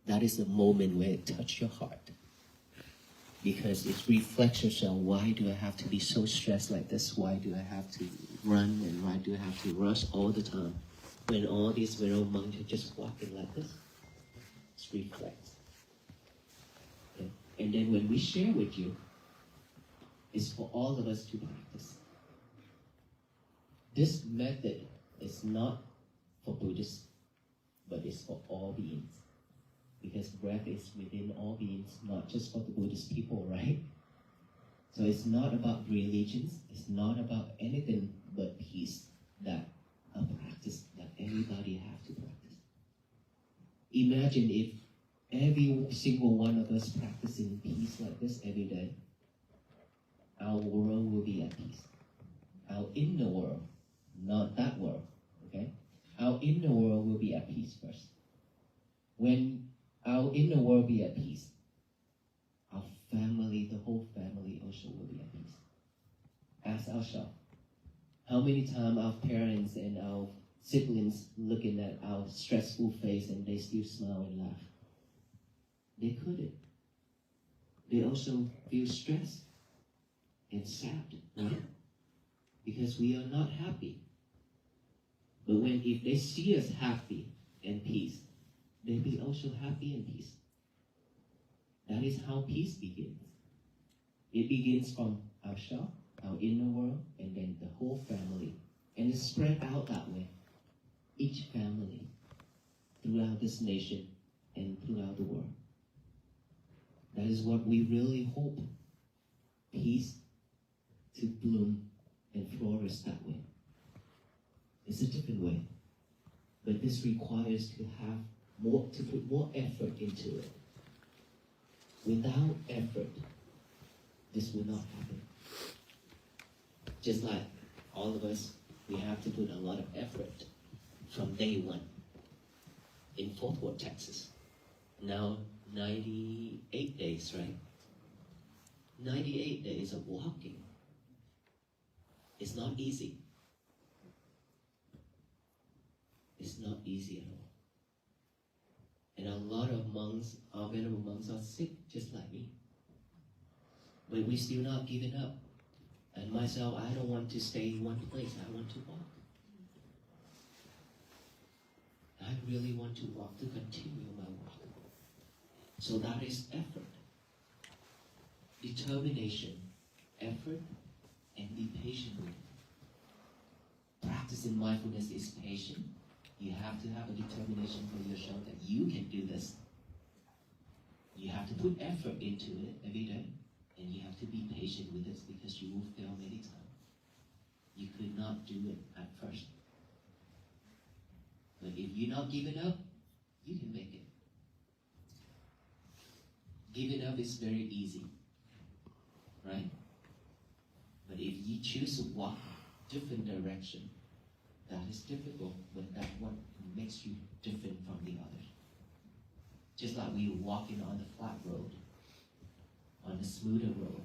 That is the moment where it touches your heart. Because it reflects yourself, why do I have to be so stressed like this? Why do I have to run and why do I have to rush all the time? When all these venerable monks are just walking like this. It reflects. Okay? And then when we share with you, it's for all of us to practice. This method is not for Buddhists, but it's for all beings. Because breath is within all beings, not just for the Buddhist people, right? So it's not about religions, it's not about anything but peace, that a practice that everybody has to practice. Imagine if every single one of us practicing peace like this every day, our world will be at peace. Our inner world, not that world, okay? Our inner world will be at peace first. When our inner world be at peace, our family, the whole family also will be at peace. Ask ourselves, how many times our parents and our siblings looking at our stressful face and they still smile and laugh? They couldn't. They also feel stressed and sad, right? Because we are not happy. But if they see us happy and peace, they be also happy and peace. That is how peace begins. It begins from ourselves, our inner world, and then the whole family. And it's spread out that way. Each family, throughout this nation, and throughout the world. That is what we really hope. Peace to bloom and flourish that way. It's a different way. But this requires to put more effort into it. Without effort, this will not happen. Just like all of us We have to put a lot of effort from day one in Fort Worth, Texas. Now 98 days, right? 98 days of walking. It's not easy. It's not easy at all. And a lot of monks, our venerable monks, are sick just like me. But we still not giving up. And myself, I don't want to stay in one place. I want to walk. I really want to walk, to continue my walk. So that is effort. Determination, effort, and be patient with it. Practicing mindfulness is patient. You have to have a determination for yourself that you can do this. You have to put effort into it every day. And you have to be patient with it because you will fail many times. You could not do it at first. But if you're not giving up, you can make it. Giving up is very easy, right? But if you choose to walk different direction, that is difficult, but that's what makes you different from the others. Just like we were walking on the flat road, on the smoother road.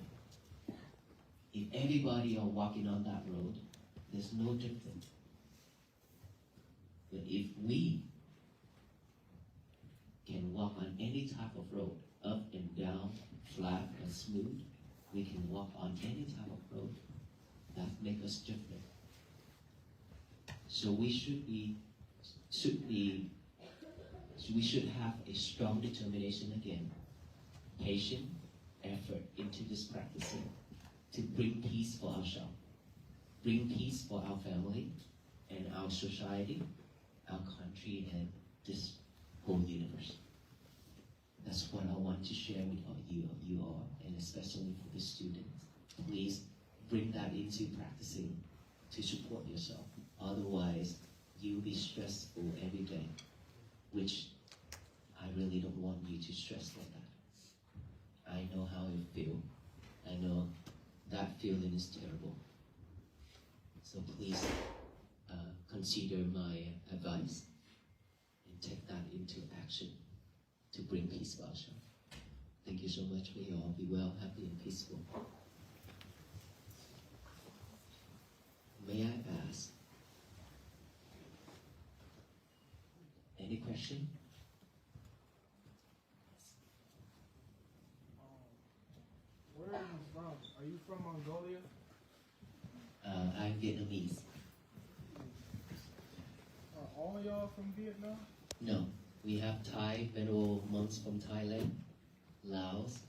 If everybody are walking on that road, there's no difference. But if we can walk on any type of road, up and down, flat and smooth, we can walk on any type of road. That makes us different. So we should have a strong determination again, patient effort into this practicing to bring peace for ourselves, bring peace for our family and our society, our country, and this whole universe. That's what I want to share with you all, and especially for the students. Please bring that into practicing to support yourself. Otherwise, you'll be stressful every day, which I really don't want you to stress like that. I know how you feel. I know that feeling is terrible. So please consider my advice and take that into action to bring peace to ourselves. Thank you so much. May you all be well, happy, and peaceful. May I ask, any question? Where are you from? Are you from Mongolia? I'm Vietnamese. Are all y'all from Vietnam? No, we have Thai venerable monks from Thailand, Laos,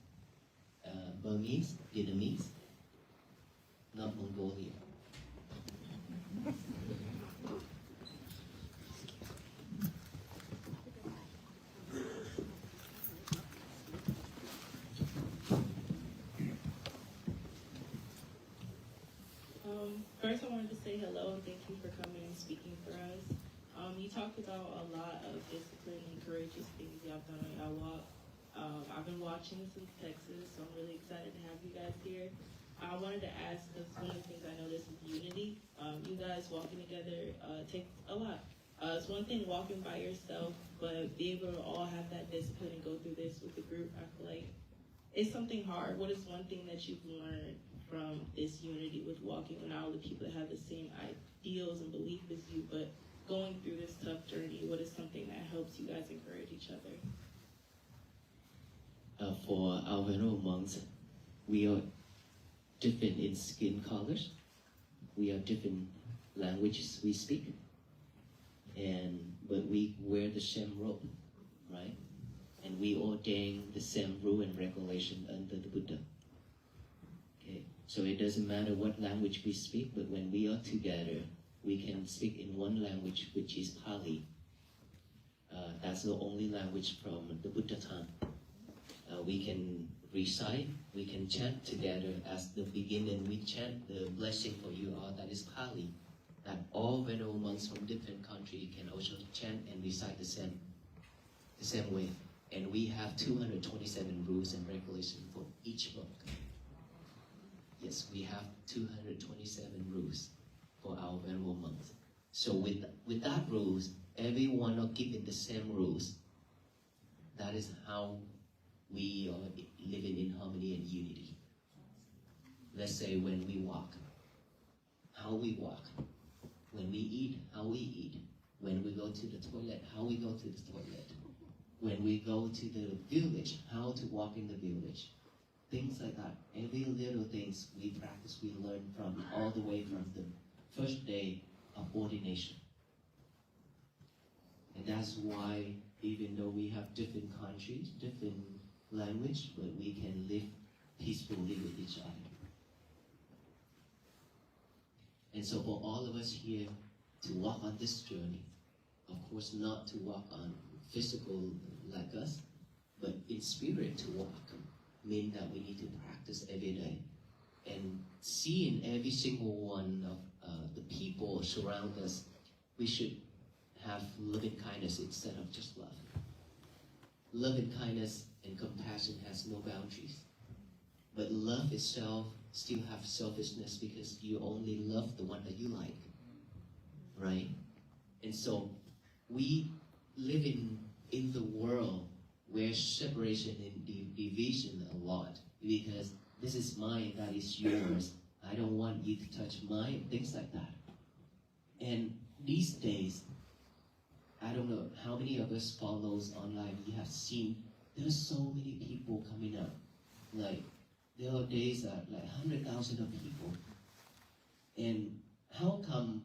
Burmese, Vietnamese, not Mongolia. First, I wanted to say hello and thank you for coming and speaking for us. You talked about a lot of discipline and courageous things y'all done on y'all walk. I've been watching since Texas, so I'm really excited to have you guys here. I wanted to ask, because one of the things I noticed is unity. You guys walking together takes a lot. It's one thing walking by yourself, but be able to all have that discipline and go through this with the group, I feel like it's something hard. What is one thing that you've learned from this unity with walking with all the people that have the same ideals and belief as you, but going through this tough journey, what is something that helps you guys encourage each other? For our venerable monks, we are different in skin colors. We have different languages we speak, but we wear the same robe, right? And we ordain the same rule and regulation under the Buddha. Okay, so it doesn't matter what language we speak, but when we are together, we can speak in one language, which is Pali. That's the only language from the Buddha time. We can recite, we can chant together as the beginning. We chant the blessing for you all, that is Pali. That all venerable monks from different countries can also chant and recite the same way. And we have 227 rules and regulations for each monk. Yes, we have 227 rules for our venerable monks. So with that rules, everyone are given the same rules. That is how we are living in harmony and unity. Let's say when we walk, how we walk. When we eat, how we eat. When we go to the toilet, how we go to the toilet. When we go to the village, how to walk in the village. Things like that. Every little things we practice, we learn from all the way from the first day of ordination. And that's why even though we have different countries, different language, but we can live peacefully with each other. And so for all of us here to walk on this journey, of course not to walk on physical like us, but in spirit to walk, mean that we need to practice every day. And seeing every single one of the people surround us, we should have loving kindness instead of just love. Loving kindness and compassion has no boundaries. But love itself still have selfishness because you only love the one that you like, right? And so we live in the world where separation and division a lot because this is mine, that is yours. I don't want you to touch mine, things like that. And these days, I don't know how many of us follows online, we have seen there's so many people coming up. Like, there are days that like 100,000 of people. And how come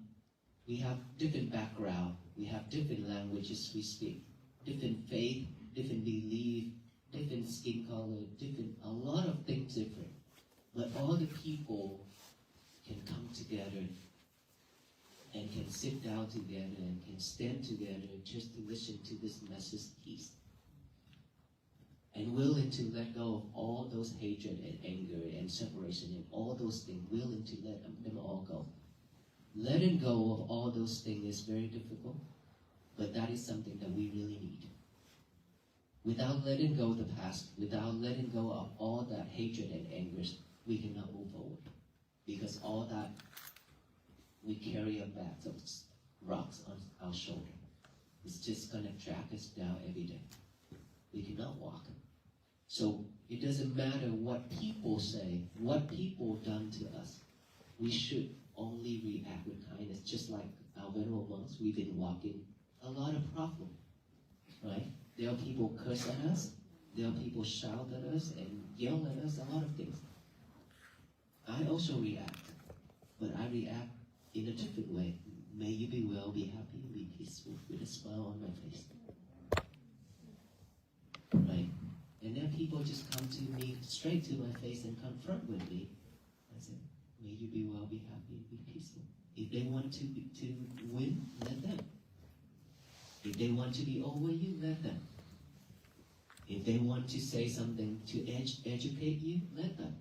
we have different background, we have different languages we speak, different faith, different belief, different skin color, a lot of things different. But all the people can come together and can sit down together and can stand together just to listen to this message peace. And willing to let go of all those hatred and anger and separation and all those things, willing to let them all go. Letting go of all those things is very difficult, but that is something that we really need. Without letting go of the past, without letting go of all that hatred and anger, we cannot move forward. Because all that, we carry a bag of rocks on our shoulder. It's just going to drag us down every day. We cannot walk. So it doesn't matter what people say, what people done to us. We should only react with kindness, just like our venerable monks. We've been walking a lot of problem, right? There are people curse at us. There are people shout at us and yell at us, a lot of things. I also react, but I react in a different way. May you be well, be happy, be peaceful, with a smile on my face. Right? And then people just come to me, straight to my face and confront with me. I said, may you be well, be happy, be peaceful. If they want to win, let them. If they want to be over you, let them. If they want to say something to educate you, let them.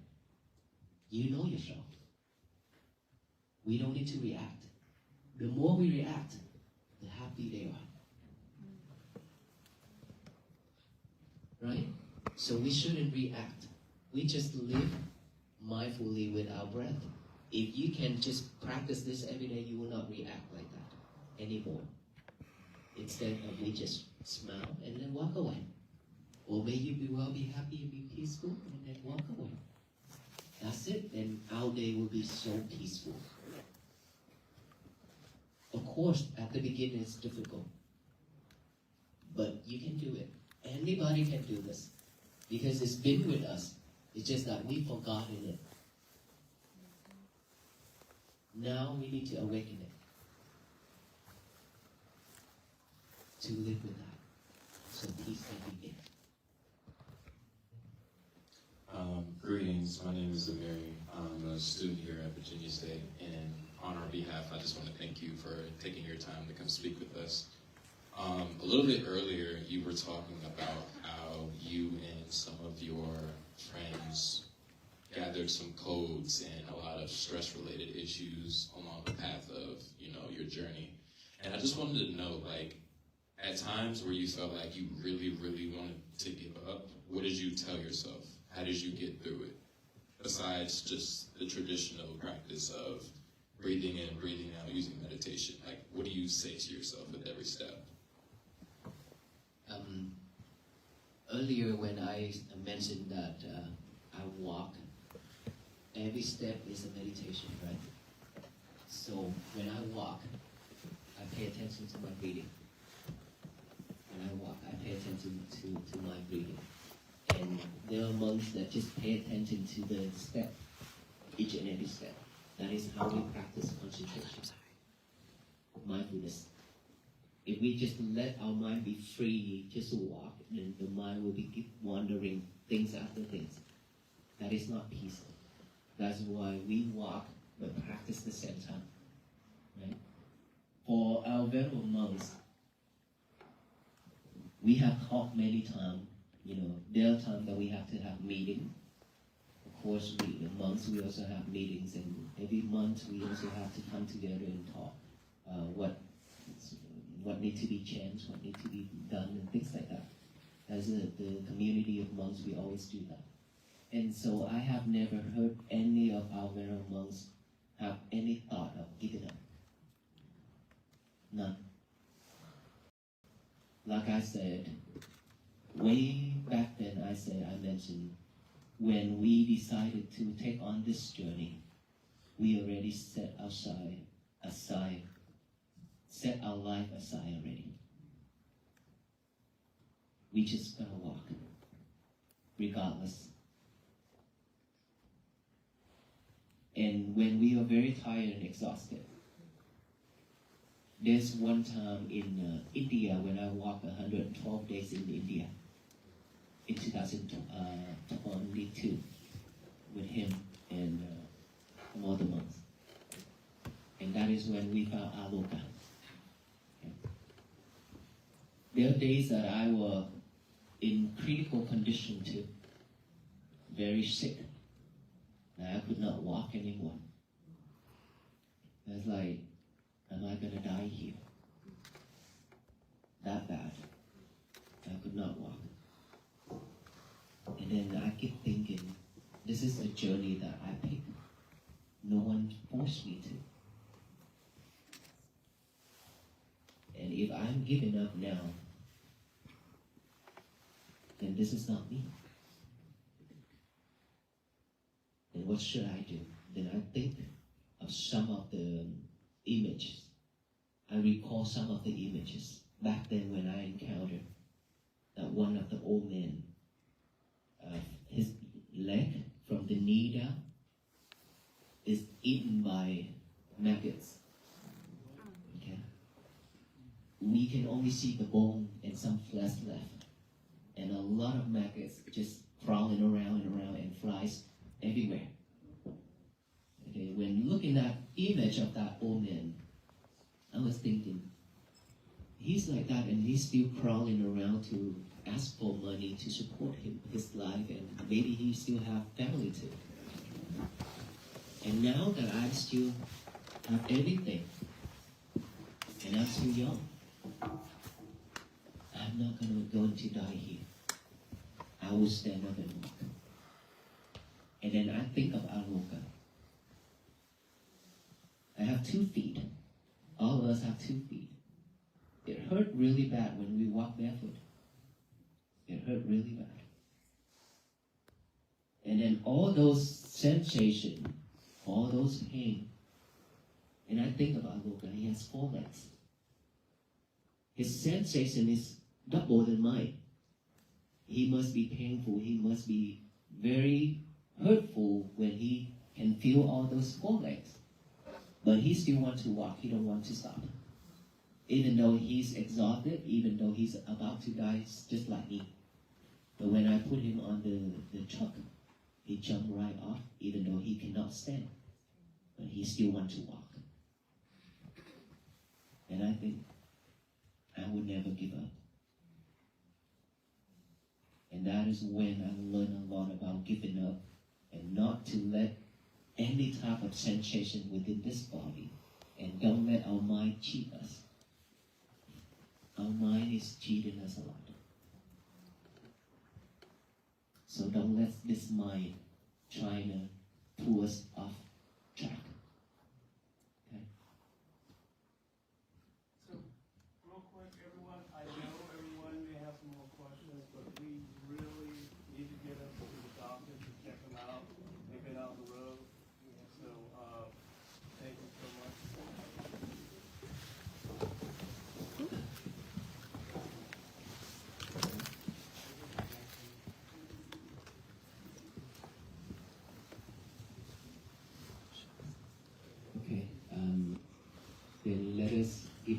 You know yourself. We don't need to react. The more we react, the happier they are. Right? So we shouldn't react. We just live mindfully with our breath. If you can just practice this every day, you will not react like that anymore. Instead of we just smile and then walk away. Or may you be well, be happy, and be peaceful, and then walk away. That's it, and our day will be so peaceful. Of course, at the beginning it's difficult. But you can do it. Anybody can do this. Because it's been with us. It's just that we've forgotten it. Now we need to awaken it. To live with that. So peace can begin. Greetings, my name is Amiri. I'm a student here at Virginia State, and on our behalf, I just want to thank you for taking your time to come speak with us. A little bit earlier, you were talking about how you and some of your friends gathered some codes and a lot of stress-related issues along the path of, your journey. And I just wanted to know, at times where you felt like you really, really wanted to give up, what did you tell yourself? How did you get through it? Besides just the traditional practice of breathing in, breathing out, using meditation? Like, what do you say to yourself with every step? Earlier when I mentioned that I walk, every step is a meditation, right? So when I walk, I pay attention to my breathing. When I walk, I pay attention to my breathing. And there are monks that just pay attention to the step, each and every step. That is how we practice concentration, mindfulness. If we just let our mind be free, just to walk, then the mind will be keep wandering things after things. That is not peaceful. That's why we walk but practice at the same time. Right? For our venerable monks, we have talked many times. There are times that we have to have meetings. Of course, we, the monks, we also have meetings, and every month we also have to come together and talk what needs to be changed, what needs to be done, and things like that. As the community of monks, we always do that. And so I have never heard any of our venerable monks have any thought of giving up. None. Like I said, way back then I mentioned, when we decided to take on this journey, we already set our life aside already. We just gonna walk, regardless. And when we are very tired and exhausted, there's one time in India when I walked 112 days in India in 2022 with him and some other monks. And that is when we found Aloka. Okay. There are days that I was in critical condition too, very sick. I could not walk anymore. I was like, am I gonna die here? That bad. I could not walk. And then I keep thinking, this is a journey that I picked. No one forced me to. And if I'm giving up now, then this is not me. Then what should I do? Then I think of some of the images. I recall some of the images back then when I encountered that one of the old men, his leg from the knee down is eaten by maggots. Okay? We can only see the bone and some flesh left. And a lot of maggots just crawling around and flies everywhere. Okay, when looking at image of that old man, I was thinking, he's like that and he's still crawling around to ask for money to support his life, and maybe he still have family too. And now that I still have everything, and I'm still young, I'm not going to die here. I will stand up and walk. And then I think of Aloka. I have 2 feet. All of us have 2 feet. It hurt really bad when we walk barefoot. It hurt really bad. And then all those sensations, all those pain. And I think about Aloka, he has 4 legs. His sensation is double than mine. He must be painful, he must be very hurtful when he can feel all those 4 legs. But he still wants to walk, he don't want to stop. Even though he's exhausted, even though he's about to die just like me. But when I put him on the truck, he jumped right off, even though he cannot stand. But he still wants to walk. And I think I would never give up. And that is when I learned a lot about giving up and not to let any type of sensation within this body, and don't let our mind cheat us. Our mind is cheating us a lot. So don't let this mind try to pull us off track.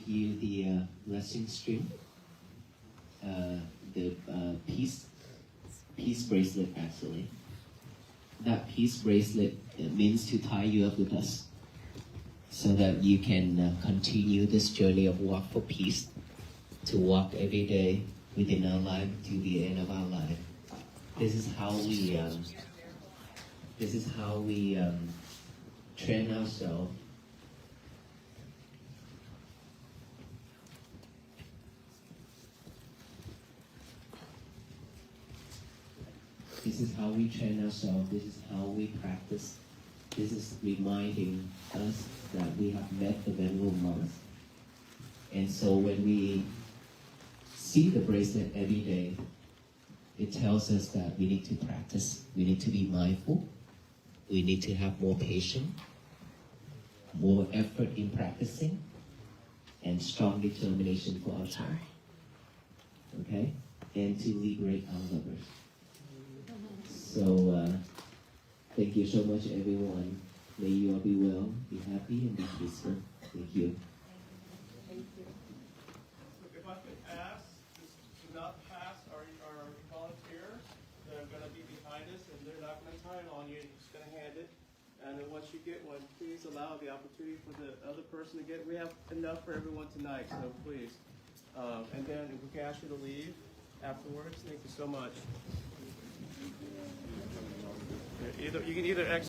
give you the blessing stream, the peace bracelet actually. That peace bracelet means to tie you up with us, so that you can continue this journey of walk for peace, to walk every day within our life to the end of our life. This is how we train ourselves. This is how we train ourselves. This is how we practice. This is reminding us that we have met the venerable monks. And so when we see the bracelet every day, it tells us that we need to practice. We need to be mindful. We need to have more patience, more effort in practicing, and strong determination for ourselves. Okay? And to liberate our lovers. So, thank you so much, everyone. May you all be well, be happy, and be peaceful. Thank you. If I could ask, just do not pass our volunteers. They're going to be behind us, and they're not going to tie it on you. You're just going to hand it. And then once you get one, please allow the opportunity for the other person to get. We have enough for everyone tonight, so please. And then if we can ask you to leave afterwards, thank you so much. You can either exit